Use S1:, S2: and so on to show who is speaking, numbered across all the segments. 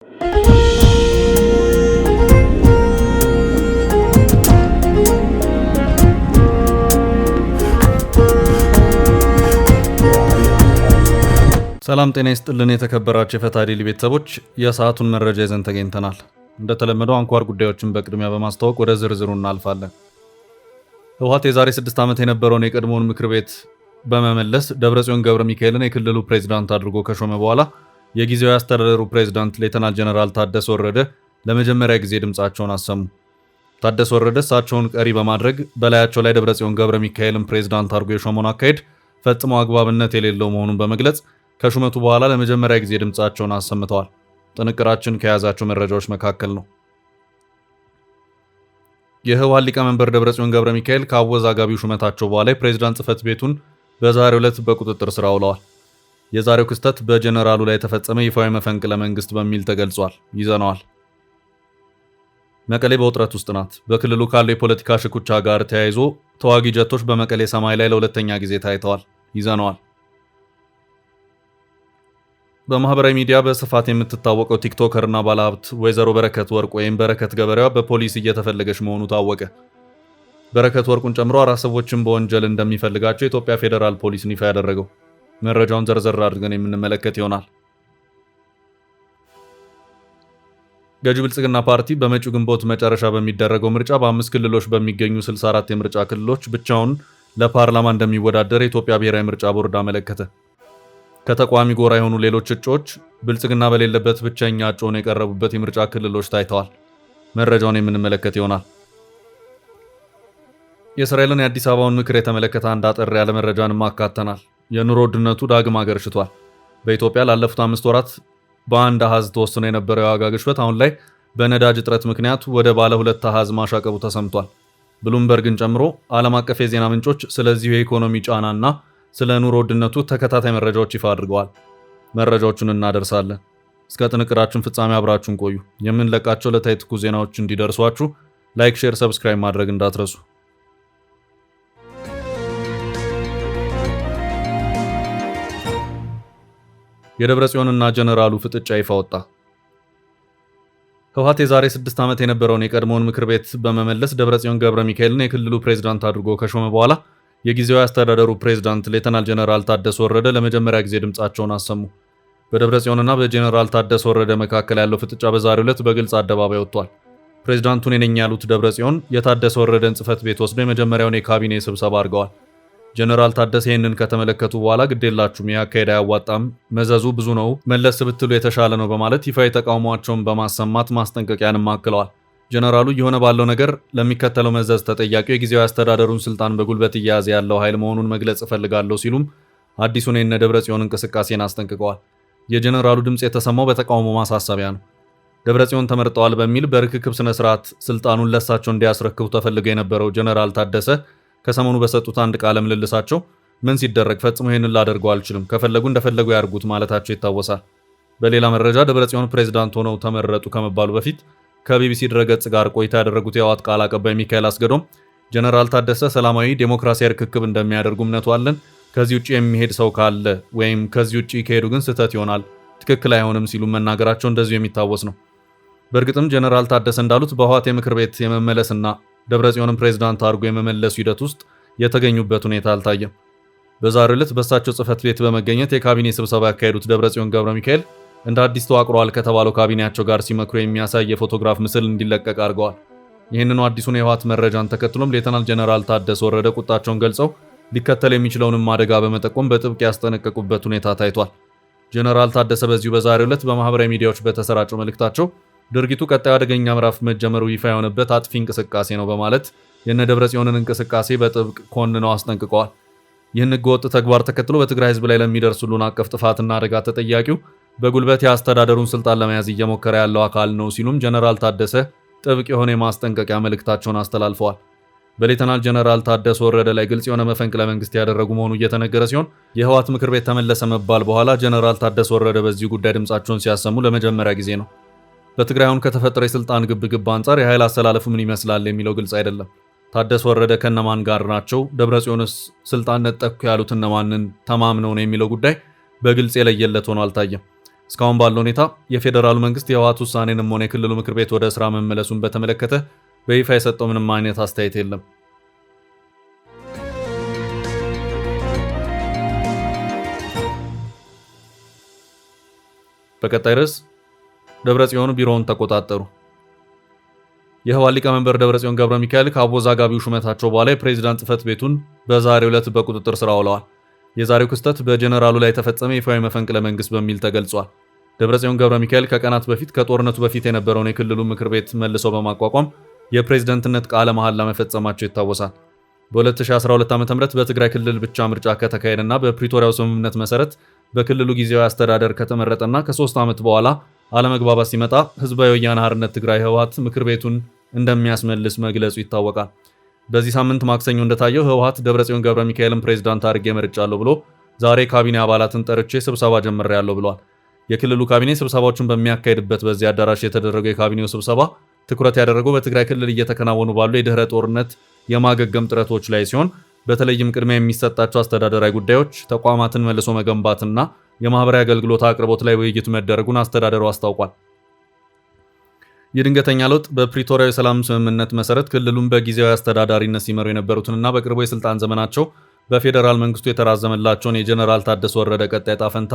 S1: ሰላም ጤና ይስጥልን የተከበራችሁ የፈታ ዴይሊ ቤተሰቦች የሰዓቱን መረጃ ይዘን ተገኝተናል። እንደተለመደው አንኳር ጉዳዮችን በቅድሚያ በማስተዋወቅ ወደ ዝርዝሩ እናልፋለን። ህወሓት የዛሬ 6 ዓመት የነበረውን የቀድሞውን ምክር ቤት በመመለስ ደብረጽዮን ገብረ ሚካኤልን የክልሉ ፕሬዝዳንት አድርጎ ከሾመ በኋላ የጊዜያዊ አስተዳደሩ ፕሬዝዳንት ሌተናል ጀነራል ታደሰ ወረደ ለመጀመሪያ ጊዜ ድምጻቸውን አሰሙ። ታደሰ ወረደ እሳቸውን ቀሪ በማድረግ በላያቸው ላይ ደብረጽዮን ገብረ ሚካኤልን ፕሬዝዳንት አድርጎ የሾመውን አካሄድ ፈጽሞ አግባብነት የሌለው መሆኑን በመግለጽ ከሹመቱ በኋላ ለመጀመሪያ ጊዜ ድምጻቸውን አሰምተዋል። ጥንቅራችን ከያዛቸው መረጃዎች መካከል ነው። የህወሓት ሊቀመንበር ደብረጽዮን ገብረ ሚካኤል ከአወዛጋቢው ሹመታቸው በኋላ የፕሬዝዳንት ጽህፈት ቤቱን በዛሬው ዕለት በቁጥጥር ስር አውለዋል። የዛሬው ክስተት በጀነራሉ ላይ የተፈጸመ ይፋዊ መፈንቅለ መንግስት በሚል ተገልጿል። ይዘነዋል። መቀሌ በውጥረት ውስጥ ናት። በክልሉ ካለው የፖለቲካ ሽኩቻ ጋር ተያይዞ ተዋጊ ጀቶች በመቀሌ ሰማይ ላይ ለሁለተኛ ጊዜ ታይተዋል። ይዘነዋል። በማህበራዊ ሚዲያ በስፋት የምትታወቀው ቲክቶከር እና ባለሀብት ወይዘሮ በረከት ወርቅ ወይም በረከት ገበሬዋ በፖሊስ እየተፈለገች መሆኑ ታወቀ። በረከት ወርቁን ጨምሮ 4 ሰዎችን በወንጀል እንደሚፈልጋቸው የኢትዮጵያ ፌዴራል ፖሊስ ይፋ ያደረገው። መረጃውን ዘርዘር አድርገን የምንመለከት ይሆናል። ገዢው ብልጽግና ፓርቲ በመጪው ግንቦት መጨረሻ በሚደረገው ምርጫ በ5 ክልሎች በሚገኙ 64 የምርጫ ክልሎች ብቻውን ለፓርላማ እንደሚወዳደር የኢትዮጵያ ብሔራዊ ምርጫ ቦርድ አመለከተ። ከተቋሚ ጎራ የሆኑ ሌሎች እጩዎች ብልጽግና በሌለበት ብቸኛ እጩ ሆነው የቀረቡበት የምርጫ ክልሎች ታይተዋል። መረጃውን የምንመለከት ይሆናል። የእስራኤልን የአዲስ አበባውን ምክር የተመለከተ አንድ አጠር ያለ መረጃንም አካተናል። የኑሮ ውድነቱ ዳግም አገርሽቷል። በኢትዮጵያ ላለፉት 5 ወራት በአንድ አሃዝ ተወስኖ የነበረው የዋጋ ግሽበት አሁን ላይ በነዳጅ እጥረት ምክንያት ወደ ባለ 2 አሃዝ ማሻቀቡ ተሰምቷል። ብሉምበርግን ጨምሮ ዓለም አቀፍ የዜና ምንጮች ስለዚሁ የኢኮኖሚ ጫናና ስለ ኑሮ ውድነቱ ተከታታይ መረጃዎች ይፋ አድርገዋል። መረጃዎቹን እናደርሳለን። እስከ ጥንቅራችን ፍጻሜ አብራችሁን ቆዩ። የምንለቃቸው ዕለታዊ ትኩስ ዜናዎች እንዲደርሷችሁ ላይክ፣ ሼር፣ ሰብስክራይብ ማድረግ እንዳትረሱ። የደብረጽዮንና ጀነራሉ ፍጥጫ ይፋ ወጣ። ህወሓት የዛሬ 6 ዓመት የነበረውን የቀድሞውን ምክር ቤት በመመለስ ደብረጽዮን ገብረ ሚካኤልን የክልሉ ፕሬዝዳንት አድርጎ ከሾመ በኋላ የጊዜያዊ አስተዳደሩ ፕሬዝዳንት ሌተናል ጀነራል ታደሰ ወረደ ለመጀመሪያ ጊዜ ድምጻቸውን አሰሙ። በደብረጽዮንና በጀነራል ታደሰ ወረደ መካከል ያለው ፍጥጫ በዛሬው ዕለት በግልጽ አደባባይ ወጥቷል። ፕሬዝዳንቱን ነኝ ያሉት ደብረጽዮን የታደሰ ወረደን ጽህፈት ቤት ወስደው የመጀመሪያውን የካቢኔ ስብሰባ አድርገዋል። ጀነራል ታደሰ ይህንን ከተመለከቱ በኋላ ግዴላችሁም ያካሄድ አያዋጣም፣ መዘዙ ብዙ ነው፣ መለስ ብትሉ የተሻለ ነው በማለት ይፋዊ ተቃውሟቸውን በማሰማት ማስጠንቀቂያንም አክለዋል። ጀነራሉ እየሆነ ባለው ነገር ለሚከተለው መዘዝ ተጠያቂው የጊዜያዊ አስተዳደሩን ስልጣን በጉልበት እየያዘ ያለው ኃይል መሆኑን መግለጽ እፈልጋለሁ ሲሉም አዲሱን የነ ደብረጽዮን እንቅስቃሴን አስጠንቅቀዋል። የጀነራሉ ድምፅ የተሰማው በተቃውሞ ማሳሰቢያ ነው። ደብረጽዮን ተመርጠዋል በሚል በርክክብ ስነ ስርዓት ስልጣኑን ለሳቸው እንዲያስረክቡ ተፈልገው የነበረው ጀነራል ታደሰ ከሰሞኑ በሰጡት አንድ ቃለ ምልልሳቸው ምን ሲደረግ ፈጽሞ ይህንን ላደርገው አልችልም፣ ከፈለጉ እንደፈለጉ ያርጉት ማለታቸው ይታወሳል። በሌላ መረጃ ደብረጽዮን ፕሬዝዳንት ሆነው ተመረጡ ከመባሉ በፊት ከቢቢሲ ድረገጽ ጋር ቆይታ ያደረጉት የህወሓት ቃል አቀባይ ሚካኤል አስገዶም ጀነራል ታደሰ ሰላማዊ ዴሞክራሲያዊ ርክክብ እንደሚያደርጉ እምነቱ አለን፣ ከዚህ ውጪ የሚሄድ ሰው ካለ ወይም ከዚህ ውጪ ከሄዱ ግን ስህተት ይሆናል፣ ትክክል አይሆንም ሲሉ መናገራቸው እንደዚሁ የሚታወስ ነው። በእርግጥም ጀነራል ታደሰ እንዳሉት በህወሓት የምክር ቤት የመመለስና ደብረጽዮንን ፕሬዝዳንት አድርጎ የመመለሱ ሂደት ውስጥ የተገኙበት ሁኔታ አልታየም። በዛሬው ዕለት በእሳቸው ጽህፈት ቤት በመገኘት የካቢኔ ስብሰባ ያካሄዱት ደብረጽዮን ገብረ ሚካኤል እንደ አዲስ ተዋቅሯል ከተባለው ካቢኔያቸው ጋር ሲመክሩ የሚያሳይ የፎቶግራፍ ምስል እንዲለቀቅ አድርገዋል። ይህንኑ አዲሱን የህወሓት መረጃን ተከትሎም ሌተናል ጀነራል ታደሰ ወረደ ቁጣቸውን ገልጸው ሊከተል የሚችለውንም አደጋ በመጠቆም በጥብቅ ያስጠነቀቁበት ሁኔታ ታይቷል። ጀነራል ታደሰ በዚሁ በዛሬው ዕለት በማህበራዊ ሚዲያዎች በተሰራጨው መልእክታቸው ድርጊቱ ቀጣዩ አደገኛ ምዕራፍ መጀመሩ ይፋ የሆነበት አጥፊ እንቅስቃሴ ነው በማለት የነ ደብረጽዮንን እንቅስቃሴ በጥብቅ ኮንነው አስጠንቅቀዋል። ይህን ህገወጥ ተግባር ተከትሎ በትግራይ ህዝብ ላይ ለሚደርስ ሁሉን አቀፍ ጥፋትና አደጋ ተጠያቂው በጉልበት የአስተዳደሩን ስልጣን ለመያዝ እየሞከረ ያለው አካል ነው ሲሉም ጀነራል ታደሰ ጥብቅ የሆነ የማስጠንቀቂያ መልእክታቸውን አስተላልፈዋል። በሌተናል ጀነራል ታደሰ ወረደ ላይ ግልጽ የሆነ መፈንቅለ መንግስት ያደረጉ መሆኑ እየተነገረ ሲሆን የህወሓት ምክር ቤት ተመለሰ መባል በኋላ ጀነራል ታደሰ ወረደ በዚህ ጉዳይ ድምጻቸውን ሲያሰሙ ለመጀመሪያ ጊዜ ነው። በትግራይ አሁን ከተፈጠረ የስልጣን ግብግብ አንጻር የኃይል አሰላለፉ ምን ይመስላል የሚለው ግልጽ አይደለም። ታደሰ ወረደ ከነማን ጋር ናቸው? ደብረጽዮንስ ስልጣን ነጠቅኩ ያሉት እነማንን ተማምነው ነው የሚለው ጉዳይ በግልጽ የለየለት ሆኖ አልታየም። እስካሁን ባለው ሁኔታ የፌዴራሉ መንግስት የህወሓት ውሳኔንም ሆነ የክልሉ ምክር ቤት ወደ ስራ መመለሱን በተመለከተ በይፋ የሰጠው ምንም አይነት አስተያየት የለም። በቀጣይ ርዕስ ደብረጽዮን ቢሮውን ተቆጣጠሩ። የህወሓት ሊቀመንበር ደብረጽዮን ገብረ ሚካኤል ከአወዛጋቢው ሹመታቸው በኋላ የፕሬዝዳንት ጽህፈት ቤቱን በዛሬው ዕለት በቁጥጥር ስር አውለዋል። የዛሬው ክስተት በጀነራሉ ላይ የተፈጸመ ይፋዊ መፈንቅለ መንግስት በሚል ተገልጿል። ደብረጽዮን ገብረ ሚካኤል ከቀናት በፊት ከጦርነቱ በፊት የነበረውን የክልሉ ምክር ቤት መልሰው በማቋቋም የፕሬዝዳንትነት ቃለ መሐላ መፈጸማቸው ይታወሳል። በ2012 ዓ.ም በትግራይ ክልል ብቻ ምርጫ ከተካሄደና በፕሪቶሪያው ስምምነት መሰረት በክልሉ ጊዜያዊ አስተዳደር ከተመረጠና ከ3 ዓመት በኋላ አለመግባባት ሲመጣ ህዝባዊ ወያነ ሓርነት ትግራይ ህወሓት ምክር ቤቱን እንደሚያስመልስ መግለጹ ይታወቃል። በዚህ ሳምንት ማክሰኞ እንደታየው ህወሓት ደብረጽዮን ገብረ ሚካኤልን ፕሬዝዳንት አድርጌ መርጫለሁ ብሎ ዛሬ ካቢኔ አባላትን ጠርቼ ስብሰባ ጀምሬያለሁ ብሏል። የክልሉ ካቢኔ ስብሰባዎችን በሚያካሄድበት በዚህ አዳራሽ የተደረገው የካቢኔው ስብሰባ ትኩረት ያደረገው በትግራይ ክልል እየተከናወኑ ባሉ የድህረ ጦርነት የማገገም ጥረቶች ላይ ሲሆን በተለይም ቅድሚያ የሚሰጣቸው አስተዳደራዊ ጉዳዮች፣ ተቋማትን መልሶ መገንባትና የማህበራዊ አገልግሎት አቅርቦት ላይ ውይይት መደረጉን አስተዳደሩ አስታውቋል። የድንገተኛ ለውጥ በፕሪቶሪያው የሰላም ስምምነት መሰረት ክልሉን በጊዜያዊ አስተዳዳሪነት ሲመሩ የነበሩትንና በቅርቡ የስልጣን ዘመናቸው በፌዴራል መንግስቱ የተራዘመላቸውን የጀነራል ታደሰ ወረደ ቀጣይ ዕጣ ፈንታ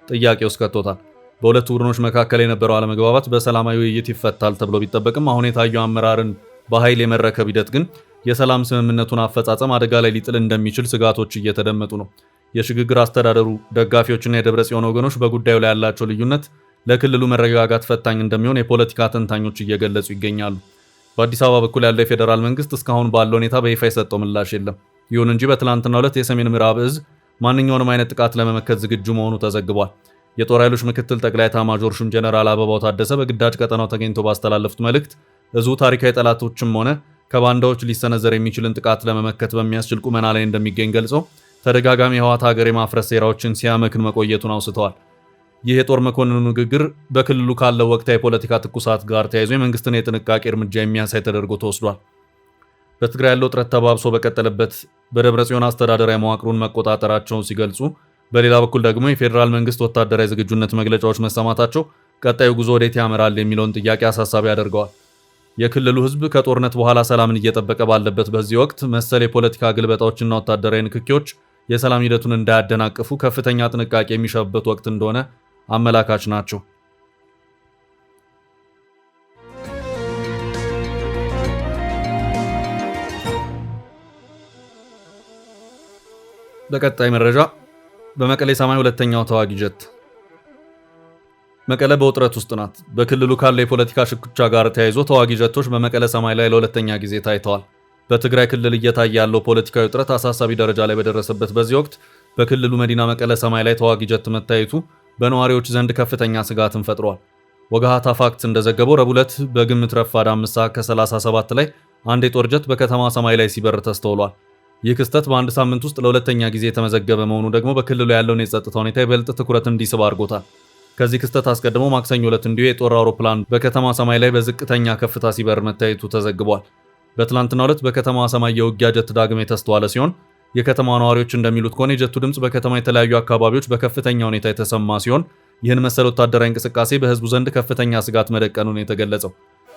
S1: ጥያቄ ውስጥ ከቶታል። በሁለቱ ቡድኖች መካከል የነበረው አለመግባባት በሰላማዊ ውይይት ይፈታል ተብሎ ቢጠበቅም አሁን የታየው አመራርን በኃይል የመረከብ ሂደት ግን የሰላም ስምምነቱን አፈጻጸም አደጋ ላይ ሊጥል እንደሚችል ስጋቶች እየተደመጡ ነው። የሽግግር አስተዳደሩ ደጋፊዎችና የደብረጽዮን ወገኖች በጉዳዩ ላይ ያላቸው ልዩነት ለክልሉ መረጋጋት ፈታኝ እንደሚሆን የፖለቲካ ተንታኞች እየገለጹ ይገኛሉ። በአዲስ አበባ በኩል ያለው የፌዴራል መንግስት እስካሁን ባለው ሁኔታ በይፋ የሰጠው ምላሽ የለም። ይሁን እንጂ በትላንትናው ዕለት የሰሜን ምዕራብ እዝ ማንኛውንም አይነት ጥቃት ለመመከት ዝግጁ መሆኑ ተዘግቧል። የጦር ኃይሎች ምክትል ጠቅላይ ኤታማዦር ሹም ጀነራል አበባው ታደሰ በግዳጅ ቀጠናው ተገኝቶ ባስተላለፉት መልእክት እዙ ታሪካዊ ጠላቶችም ሆነ ከባንዳዎች ሊሰነዘር የሚችልን ጥቃት ለመመከት በሚያስችል ቁመና ላይ እንደሚገኝ ገልጸው ተደጋጋሚ የህወሓት ሀገር የማፍረስ ሴራዎችን ሲያመክን መቆየቱን አውስተዋል። ይህ የጦር መኮንኑ ንግግር በክልሉ ካለው ወቅታዊ የፖለቲካ ትኩሳት ጋር ተያይዞ የመንግስትን የጥንቃቄ እርምጃ የሚያሳይ ተደርጎ ተወስዷል። በትግራይ ያለው ውጥረት ተባብሶ በቀጠለበት በደብረጽዮን አስተዳደራዊ መዋቅሩን መቆጣጠራቸውን ሲገልጹ፣ በሌላ በኩል ደግሞ የፌዴራል መንግስት ወታደራዊ ዝግጁነት መግለጫዎች መሰማታቸው ቀጣዩ ጉዞ ወዴት ያመራል የሚለውን ጥያቄ አሳሳቢ ያደርገዋል። የክልሉ ህዝብ ከጦርነት በኋላ ሰላምን እየጠበቀ ባለበት በዚህ ወቅት መሰል የፖለቲካ ግልበጣዎችና ወታደራዊ ንክኪዎች የሰላም ሂደቱን እንዳያደናቅፉ ከፍተኛ ጥንቃቄ የሚሻበት ወቅት እንደሆነ አመላካች ናቸው። በቀጣይ መረጃ በመቀሌ ሰማይ ሁለተኛው ተዋጊ ጀት። መቀለ በውጥረት ውስጥ ናት። በክልሉ ካለው የፖለቲካ ሽኩቻ ጋር ተያይዞ ተዋጊ ጀቶች በመቀለ ሰማይ ላይ ለሁለተኛ ጊዜ ታይተዋል። በትግራይ ክልል እየታየ ያለው ፖለቲካዊ ውጥረት አሳሳቢ ደረጃ ላይ በደረሰበት በዚህ ወቅት በክልሉ መዲና መቀለ ሰማይ ላይ ተዋጊ ጀት መታየቱ በነዋሪዎች ዘንድ ከፍተኛ ስጋትን ፈጥሯል። ወጋሃታ ፋክት እንደዘገበው ረቡዕ ዕለት በግምት ረፋድ 5 ሰዓት ከ37 ላይ አንድ የጦር ጀት በከተማ ሰማይ ላይ ሲበር ተስተውሏል። ይህ ክስተት በአንድ ሳምንት ውስጥ ለሁለተኛ ጊዜ የተመዘገበ መሆኑ ደግሞ በክልሉ ያለውን የጸጥታ ሁኔታ ይበልጥ ትኩረት እንዲስብ አድርጎታል። ከዚህ ክስተት አስቀድሞ ማክሰኞ ዕለት እንዲሁ የጦር አውሮፕላን በከተማ ሰማይ ላይ በዝቅተኛ ከፍታ ሲበር መታየቱ ተዘግቧል። በትላንትናው ዕለት በከተማ ሰማይ የውጊያ ጀት ዳግም የተስተዋለ ሲሆን የከተማ ነዋሪዎች እንደሚሉት ከሆነ የጀቱ ድምፅ በከተማ የተለያዩ አካባቢዎች በከፍተኛ ሁኔታ የተሰማ ሲሆን ይህን መሰል ወታደራዊ እንቅስቃሴ በህዝቡ ዘንድ ከፍተኛ ስጋት መደቀኑን የተገለጸው።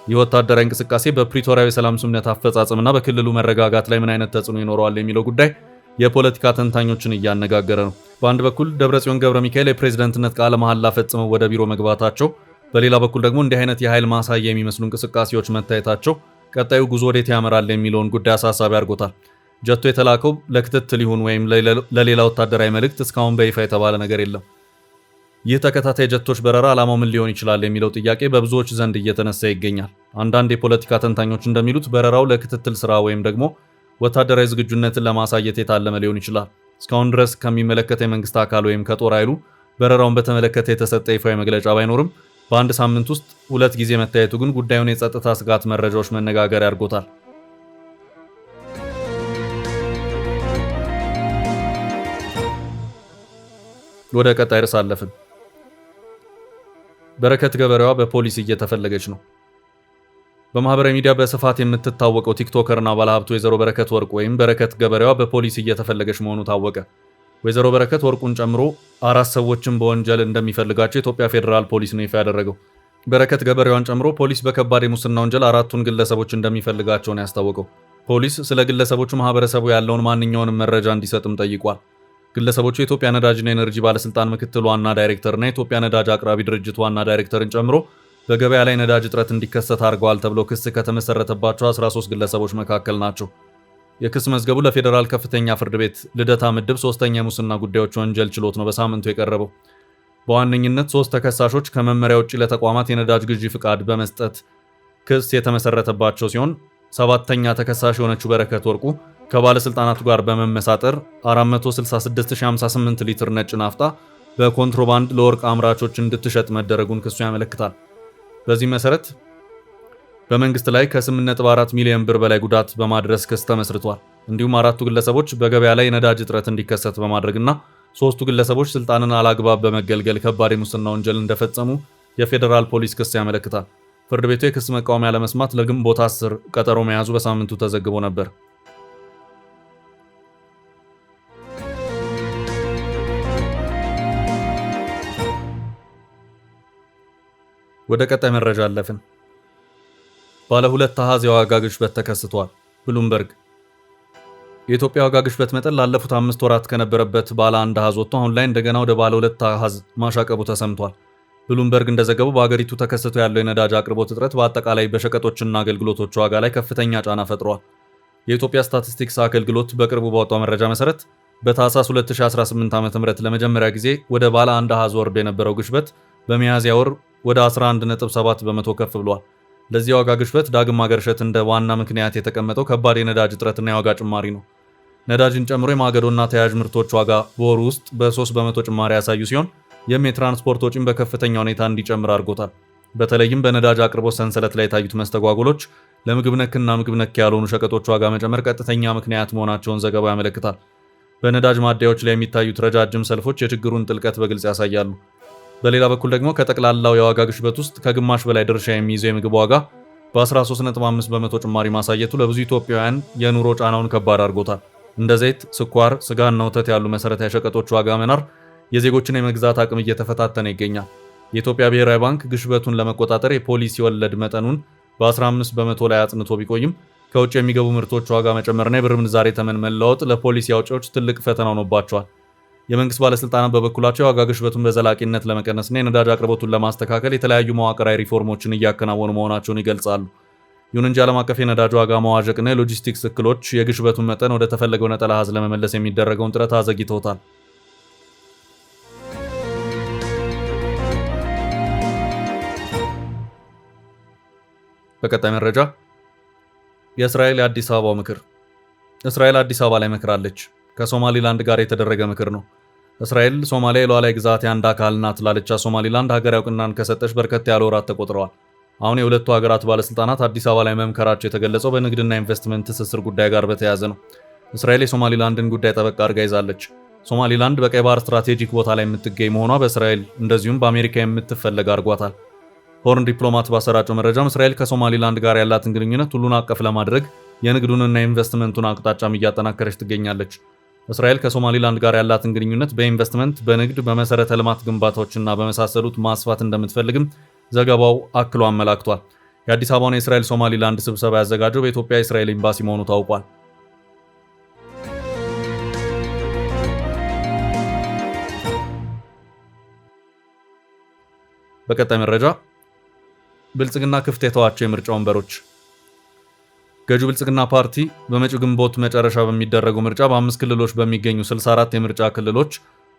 S1: ይህ ወታደራዊ እንቅስቃሴ በፕሪቶሪያው የሰላም ስምምነት አፈጻጸምና በክልሉ መረጋጋት ላይ ምን አይነት ተጽዕኖ ይኖረዋል የሚለው ጉዳይ የፖለቲካ ተንታኞችን እያነጋገረ ነው። በአንድ በኩል ደብረጽዮን ገብረ ሚካኤል የፕሬዝዳንትነት ቃለ መሐላ ፈጽመው ወደ ቢሮ መግባታቸው፣ በሌላ በኩል ደግሞ እንዲህ አይነት የኃይል ማሳያ የሚመስሉ እንቅስቃሴዎች መታየታቸው ቀጣዩ ጉዞ ወዴት ያመራል የሚለውን ጉዳይ አሳሳቢ አድርጎታል። ጀቱ የተላከው ለክትትል ይሁን ወይም ለሌላ ወታደራዊ መልእክት እስካሁን በይፋ የተባለ ነገር የለም። ይህ ተከታታይ ጀቶች በረራ ዓላማው ምን ሊሆን ይችላል የሚለው ጥያቄ በብዙዎች ዘንድ እየተነሳ ይገኛል። አንዳንድ የፖለቲካ ተንታኞች እንደሚሉት በረራው ለክትትል ስራ ወይም ደግሞ ወታደራዊ ዝግጁነትን ለማሳየት የታለመ ሊሆን ይችላል። እስካሁን ድረስ ከሚመለከተ የመንግስት አካል ወይም ከጦር ኃይሉ በረራውን በተመለከተ የተሰጠ ይፋዊ መግለጫ ባይኖርም በአንድ ሳምንት ውስጥ 2 ጊዜ መታየቱ ግን ጉዳዩን የጸጥታ ስጋት መረጃዎች መነጋገሪያ አድርጎታል። ወደ ቀጣይ ርዕስ አለፍን። በረከት ገበሬዋ በፖሊስ እየተፈለገች ነው። በማህበራዊ ሚዲያ በስፋት የምትታወቀው ቲክቶከርና ባለሀብቱ ወይዘሮ በረከት ወርቅ ወይም በረከት ገበሬዋ በፖሊስ እየተፈለገች መሆኑ ታወቀ። ወይዘሮ በረከት ወርቁን ጨምሮ 4 ሰዎችን በወንጀል እንደሚፈልጋቸው የኢትዮጵያ ፌዴራል ፖሊስ ነው ይፋ ያደረገው። በረከት ገበሬዋን ጨምሮ ፖሊስ በከባድ የሙስና ወንጀል 4ቱን ግለሰቦች እንደሚፈልጋቸው ነው ያስታወቀው። ፖሊስ ስለ ግለሰቦቹ ማህበረሰቡ ያለውን ማንኛውንም መረጃ እንዲሰጥም ጠይቋል። ግለሰቦቹ የኢትዮጵያ ነዳጅና ኤነርጂ ባለስልጣን ምክትል ዋና ዳይሬክተርና የኢትዮጵያ ነዳጅ አቅራቢ ድርጅት ዋና ዳይሬክተርን ጨምሮ በገበያ ላይ ነዳጅ እጥረት እንዲከሰት አድርገዋል ተብሎ ክስ ከተመሰረተባቸው 13 ግለሰቦች መካከል ናቸው። የክስ መዝገቡ ለፌዴራል ከፍተኛ ፍርድ ቤት ልደታ ምድብ 3ኛ የሙስና ጉዳዮች ወንጀል ችሎት ነው በሳምንቱ የቀረበው። በዋነኝነት 3 ተከሳሾች ከመመሪያ ውጭ ለተቋማት የነዳጅ ግዢ ፍቃድ በመስጠት ክስ የተመሰረተባቸው ሲሆን 7ኛ ተከሳሽ የሆነችው በረከት ወርቁ ከባለስልጣናቱ ጋር በመመሳጠር 466058 ሊትር ነጭ ናፍጣ በኮንትሮባንድ ለወርቅ አምራቾች እንድትሸጥ መደረጉን ክሱ ያመለክታል። በዚህ መሰረት በመንግስት ላይ ከ8.4 ሚሊዮን ብር በላይ ጉዳት በማድረስ ክስ ተመስርቷል። እንዲሁም 4ቱ ግለሰቦች በገበያ ላይ የነዳጅ እጥረት እንዲከሰት በማድረግና 3ቱ ግለሰቦች ስልጣንን አላግባብ በመገልገል ከባድ የሙስና ወንጀል እንደፈጸሙ የፌዴራል ፖሊስ ክስ ያመለክታል። ፍርድ ቤቱ የክስ መቃወሚያ ለመስማት ለግንቦት 10 ቀጠሮ መያዙ በሳምንቱ ተዘግቦ ነበር። ወደ ቀጣይ መረጃ አለፍን። ባለ 2 አሃዝ የዋጋ ግሽበት ተከስቷል። ብሉምበርግ የኢትዮጵያ ዋጋ ግሽበት መጠን ላለፉት 5 ወራት ከነበረበት ባለ 1 አሃዝ ወጥቶ አሁን ላይ እንደገና ወደ ባለ 2 አሃዝ ማሻቀቡ ተሰምቷል። ብሉምበርግ እንደዘገበው በአገሪቱ ተከስቶ ያለው የነዳጅ አቅርቦት እጥረት በአጠቃላይ በሸቀጦችና አገልግሎቶች ዋጋ ላይ ከፍተኛ ጫና ፈጥሯል። የኢትዮጵያ ስታቲስቲክስ አገልግሎት በቅርቡ ባወጣው መረጃ መሰረት በታህሳስ 2018 ዓ.ም ለመጀመሪያ ጊዜ ወደ ባለ 1 አሃዝ ወርዶ የነበረው ግሽበት በሚያዝያ ወር ወደ 11.7 በመቶ ከፍ ብሏል። ለዚህ የዋጋ ግሽበት ዳግም ማገርሸት እንደ ዋና ምክንያት የተቀመጠው ከባድ የነዳጅ እጥረትና የዋጋ ጭማሪ ነው። ነዳጅን ጨምሮ የማገዶና ተያያዥ ምርቶች ዋጋ በወሩ ውስጥ በ3 በመቶ ጭማሪ ያሳዩ ሲሆን የትራንስፖርት ወጪን በከፍተኛ ሁኔታ እንዲጨምር አድርጎታል። በተለይም በነዳጅ አቅርቦት ሰንሰለት ላይ የታዩት መስተጓጎሎች ለምግብ ነክና ምግብ ነክ ያልሆኑ ሸቀጦች ዋጋ መጨመር ቀጥተኛ ምክንያት መሆናቸውን ዘገባው ያመለክታል። በነዳጅ ማደያዎች ላይ የሚታዩት ረጃጅም ሰልፎች የችግሩን ጥልቀት በግልጽ ያሳያሉ። በሌላ በኩል ደግሞ ከጠቅላላው የዋጋ ግሽበት ውስጥ ከግማሽ በላይ ድርሻ የሚይዘው የምግብ ዋጋ በ13.5 በመቶ ጭማሪ ማሳየቱ ለብዙ ኢትዮጵያውያን የኑሮ ጫናውን ከባድ አድርጎታል። እንደ ዘይት፣ ስኳር፣ ስጋና ወተት ያሉ መሰረታዊ ሸቀጦች ዋጋ መናር የዜጎችን የመግዛት አቅም እየተፈታተነ ይገኛል። የኢትዮጵያ ብሔራዊ ባንክ ግሽበቱን ለመቆጣጠር የፖሊሲ ወለድ መጠኑን በ15 በመቶ ላይ አጽንቶ ቢቆይም ከውጭ የሚገቡ ምርቶች ዋጋ መጨመርና የብር ምንዛሬ ተመን መለወጥ ለፖሊሲ አውጪዎች ትልቅ ፈተና ሆኖባቸዋል። የመንግስት ባለስልጣናት በበኩላቸው የዋጋ ግሽበቱን በዘላቂነት ለመቀነስና የነዳጅ አቅርቦቱን ለማስተካከል የተለያዩ መዋቅራዊ ሪፎርሞችን እያከናወኑ መሆናቸውን ይገልጻሉ። ይሁን እንጂ ዓለም አቀፍ የነዳጅ ዋጋ መዋዠቅና የሎጂስቲክስ እክሎች የግሽበቱን መጠን ወደ ተፈለገው ነጠላ አሃዝ ለመመለስ የሚደረገውን ጥረት አዘግይተውታል። በቀጣይ መረጃ የእስራኤል የአዲስ አበባው ምክር። እስራኤል አዲስ አበባ ላይ መክራለች። ከሶማሊላንድ ጋር የተደረገ ምክር ነው። እስራኤል ሶማሊያ የሉዓላዊ ግዛት አንድ አካል ናት ላለቻት ሶማሊላንድ ሀገራዊ እውቅናን ከሰጠች በርከት ያለ ወራት ተቆጥረዋል። አሁን የሁለቱ ሀገራት ባለስልጣናት አዲስ አበባ ላይ መምከራቸው የተገለጸው በንግድና ኢንቨስትመንት ትስስር ጉዳይ ጋር በተያያዘ ነው። እስራኤል የሶማሊላንድን ጉዳይ ጠበቅ አድርጋ ይዛለች። ሶማሊላንድ በቀይ ባህር ስትራቴጂክ ቦታ ላይ የምትገኝ መሆኗ በእስራኤል እንደዚሁም በአሜሪካ የምትፈለግ አድርጓታል። ሆርን ዲፕሎማት ባሰራጨው መረጃም እስራኤል ከሶማሊላንድ ጋር ያላትን ግንኙነት ሁሉን አቀፍ ለማድረግ የንግዱንና ኢንቨስትመንቱን አቅጣጫም እያጠናከረች ትገኛለች። እስራኤል ከሶማሊላንድ ጋር ያላትን ግንኙነት በኢንቨስትመንት፣ በንግድ፣ በመሰረተ ልማት ግንባታዎችና በመሳሰሉት ማስፋት እንደምትፈልግም ዘገባው አክሎ አመላክቷል። የአዲስ አበባውን የእስራኤል ሶማሊላንድ ስብሰባ ያዘጋጀው በኢትዮጵያ የእስራኤል ኤምባሲ መሆኑ ታውቋል። በቀጣይ መረጃ ብልጽግና ክፍት የተዋቸው የምርጫ ወንበሮች። ገዢው ብልጽግና ፓርቲ በመጪው ግንቦት መጨረሻ በሚደረገው ምርጫ በ5 ክልሎች በሚገኙ 64 የምርጫ ክልሎች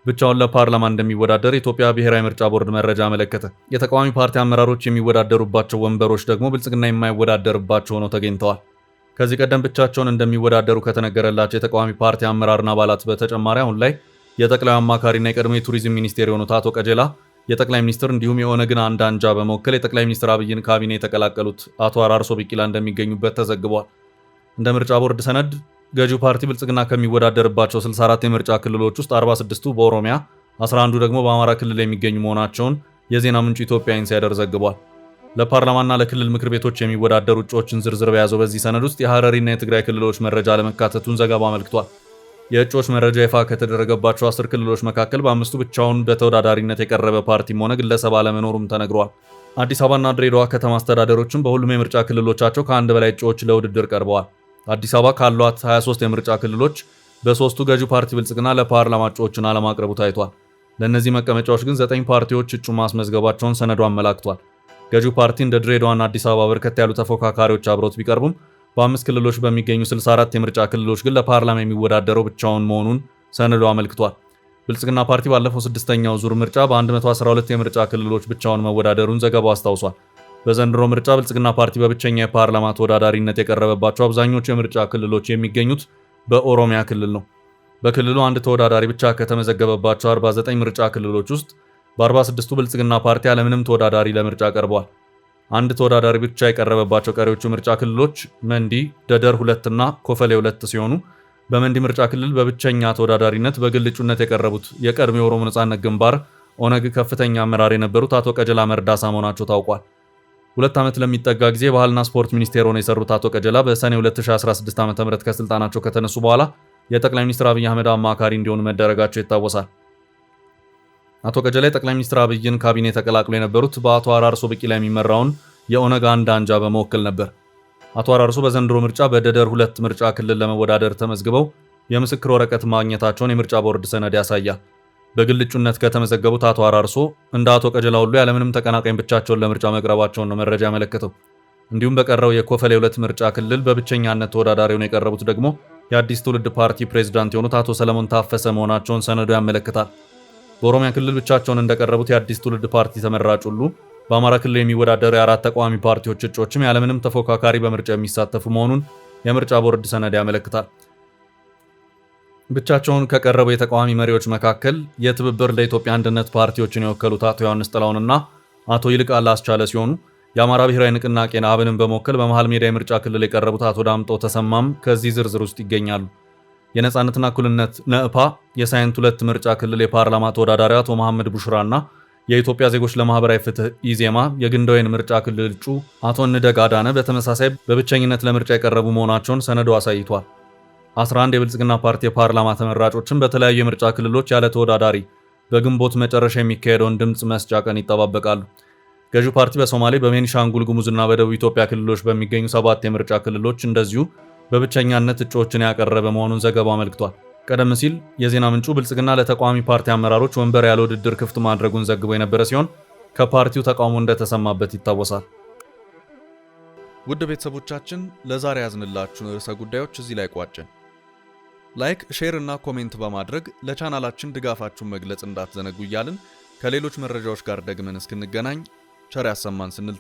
S1: ብቻውን ለፓርላማ እንደሚወዳደር የኢትዮጵያ ብሔራዊ ምርጫ ቦርድ መረጃ አመለከተ። የተቃዋሚ ፓርቲ አመራሮች የሚወዳደሩባቸው ወንበሮች ደግሞ ብልጽግና የማይወዳደርባቸው ሆነው ተገኝተዋል። ከዚህ ቀደም ብቻቸውን እንደሚወዳደሩ ከተነገረላቸው የተቃዋሚ ፓርቲ አመራርና አባላት በተጨማሪ አሁን ላይ የጠቅላይ አማካሪና የቀድሞ የቱሪዝም ሚኒስቴር የሆኑት አቶ ቀጀላ የጠቅላይ ሚኒስትር እንዲሁም የኦነግን አንድ አንጃ በመወከል የጠቅላይ ሚኒስትር አብይን ካቢኔ የተቀላቀሉት አቶ አራርሶ ቢቂላ እንደሚገኙበት ተዘግቧል። እንደ ምርጫ ቦርድ ሰነድ ገዢው ፓርቲ ብልጽግና ከሚወዳደርባቸው 64 የምርጫ ክልሎች ውስጥ 46ቱ በኦሮሚያ፣ 11ዱ ደግሞ በአማራ ክልል የሚገኙ መሆናቸውን የዜና ምንጩ ኢትዮጵያ ኢንሳይደር ዘግቧል። ለፓርላማና ለክልል ምክር ቤቶች የሚወዳደሩ እጩዎችን ዝርዝር በያዘው በዚህ ሰነድ ውስጥ የሐረሪና የትግራይ ክልሎች መረጃ ለመካተቱን ዘገባ አመልክቷል። የእጩዎች መረጃ ይፋ ከተደረገባቸው 10 ክልሎች መካከል በአምስቱ ብቻውን በተወዳዳሪነት የቀረበ ፓርቲም ሆነ ግለሰብ አለመኖሩም ተነግሯል። አዲስ አበባና ድሬዳዋ ከተማ አስተዳደሮችም በሁሉም የምርጫ ክልሎቻቸው ከአንድ በላይ እጩዎች ለውድድር ቀርበዋል። አዲስ አበባ ካሏት 23 የምርጫ ክልሎች በሶስቱ ገዢው ፓርቲ ብልጽግና ለፓርላማ እጩዎችን አለማቅረቡ ታይቷል። ለእነዚህ መቀመጫዎች ግን 9 ፓርቲዎች እጩ ማስመዝገባቸውን ሰነዱ አመላክቷል። ገዢው ፓርቲ እንደ ድሬዳዋና አዲስ አበባ በርከት ያሉ ተፎካካሪዎች አብረውት ቢቀርቡም በ5 ክልሎች በሚገኙ 64 የምርጫ ክልሎች ግን ለፓርላማ የሚወዳደረው ብቻውን መሆኑን ሰነዱ አመልክቷል። ብልጽግና ፓርቲ ባለፈው 6ኛው ዙር ምርጫ በ112 የምርጫ ክልሎች ብቻውን መወዳደሩን ዘገባው አስታውሷል። በዘንድሮ ምርጫ ብልጽግና ፓርቲ በብቸኛ የፓርላማ ተወዳዳሪነት የቀረበባቸው አብዛኞቹ የምርጫ ክልሎች የሚገኙት በኦሮሚያ ክልል ነው። በክልሉ አንድ ተወዳዳሪ ብቻ ከተመዘገበባቸው 49 ምርጫ ክልሎች ውስጥ በ46ቱ ብልጽግና ፓርቲ ያለምንም ተወዳዳሪ ለምርጫ ቀርበዋል። አንድ ተወዳዳሪ ብቻ የቀረበባቸው ቀሪዎቹ ምርጫ ክልሎች መንዲ፣ ደደር 2 እና ኮፈሌ 2 ሲሆኑ በመንዲ ምርጫ ክልል በብቸኛ ተወዳዳሪነት በግል እጩነት የቀረቡት የቀድሞ የኦሮሞ ነጻነት ግንባር ኦነግ ከፍተኛ አመራር የነበሩት አቶ ቀጀላ መርዳሳ መሆናቸው ታውቋል። 2 ዓመት ለሚጠጋ ጊዜ ባህልና ስፖርት ሚኒስቴር ሆነው የሰሩት አቶ ቀጀላ በሰኔ 2016 ዓ.ም ከስልጣናቸው ከተነሱ በኋላ የጠቅላይ ሚኒስትር አብይ አህመድ አማካሪ እንዲሆኑ መደረጋቸው ይታወሳል። አቶ ቀጀላ የጠቅላይ ሚኒስትር አብይን ካቢኔ ተቀላቅሎ የነበሩት በአቶ አራርሶ ቢቂላ የሚመራውን የኦነግ አንድ አንጃ በመወከል ነበር። አቶ አራርሶ በዘንድሮ ምርጫ በደደር 2 ምርጫ ክልል ለመወዳደር ተመዝግበው የምስክር ወረቀት ማግኘታቸውን የምርጫ ቦርድ ሰነድ ያሳያል። በግል እጩነት ከተመዘገቡት አቶ አራርሶ እንደ አቶ ቀጀላ ሁሉ ያለምንም ተቀናቃኝ ብቻቸውን ለምርጫ መቅረባቸውን ነው መረጃ ያመለከተው። እንዲሁም በቀረው የኮፈሌ 2 ምርጫ ክልል በብቸኛነት ተወዳዳሪውን የቀረቡት ደግሞ የአዲስ ትውልድ ፓርቲ ፕሬዝዳንት የሆኑት አቶ ሰለሞን ታፈሰ መሆናቸውን ሰነዱ ያመለክታል። በኦሮሚያ ክልል ብቻቸውን እንደቀረቡት የአዲስ ትውልድ ፓርቲ ተመራጭ ሁሉ በአማራ ክልል የሚወዳደሩ የአራት ተቃዋሚ ፓርቲዎች እጩዎችም ያለምንም ተፎካካሪ በምርጫ የሚሳተፉ መሆኑን የምርጫ ቦርድ ሰነድ ያመለክታል። ብቻቸውን ከቀረቡ የተቃዋሚ መሪዎች መካከል የትብብር ለኢትዮጵያ አንድነት ፓርቲዎችን የወከሉት አቶ ዮሐንስ ጥላሁንና አቶ ይልቃል አስቻለ ሲሆኑ የአማራ ብሔራዊ ንቅናቄን አብንን በመወከል በመሃል ሜዳ የምርጫ ክልል የቀረቡት አቶ ዳምጦ ተሰማም ከዚህ ዝርዝር ውስጥ ይገኛሉ። የነጻነትና እኩልነት ነእፓ የሳይንት 2 ምርጫ ክልል የፓርላማ ተወዳዳሪ አቶ መሐመድ ቡሽራና የኢትዮጵያ ዜጎች ለማህበራዊ ፍትህ ኢዜማ የግንደወይን ምርጫ ክልል እጩ አቶ እንደግ አዳነ በተመሳሳይ በብቸኝነት ለምርጫ የቀረቡ መሆናቸውን ሰነዱ አሳይቷል። 11 የብልጽግና ፓርቲ የፓርላማ ተመራጮችን በተለያዩ የምርጫ ክልሎች ያለ ተወዳዳሪ በግንቦት መጨረሻ የሚካሄደውን ድምፅ መስጫ ቀን ይጠባበቃሉ። ገዢው ፓርቲ በሶማሌ፣ በቤኒሻንጉል ጉሙዝና በደቡብ ኢትዮጵያ ክልሎች በሚገኙ 7 የምርጫ ክልሎች እንደዚሁ በብቸኛነት እጩዎችን ያቀረበ መሆኑን ዘገባው አመልክቷል። ቀደም ሲል የዜና ምንጩ ብልጽግና ለተቃዋሚ ፓርቲ አመራሮች ወንበር ያለ ውድድር ክፍት ማድረጉን ዘግቦ የነበረ ሲሆን ከፓርቲው ተቃውሞ እንደተሰማበት ይታወሳል። ውድ ቤተሰቦቻችን ለዛሬ ያዝንላችሁን ርዕሰ ጉዳዮች እዚህ ላይ ቋጨን። ላይክ፣ ሼር እና ኮሜንት በማድረግ ለቻናላችን ድጋፋችሁን መግለጽ እንዳትዘነጉ እያልን ከሌሎች መረጃዎች ጋር ደግመን እስክንገናኝ ቸር ያሰማን ስንል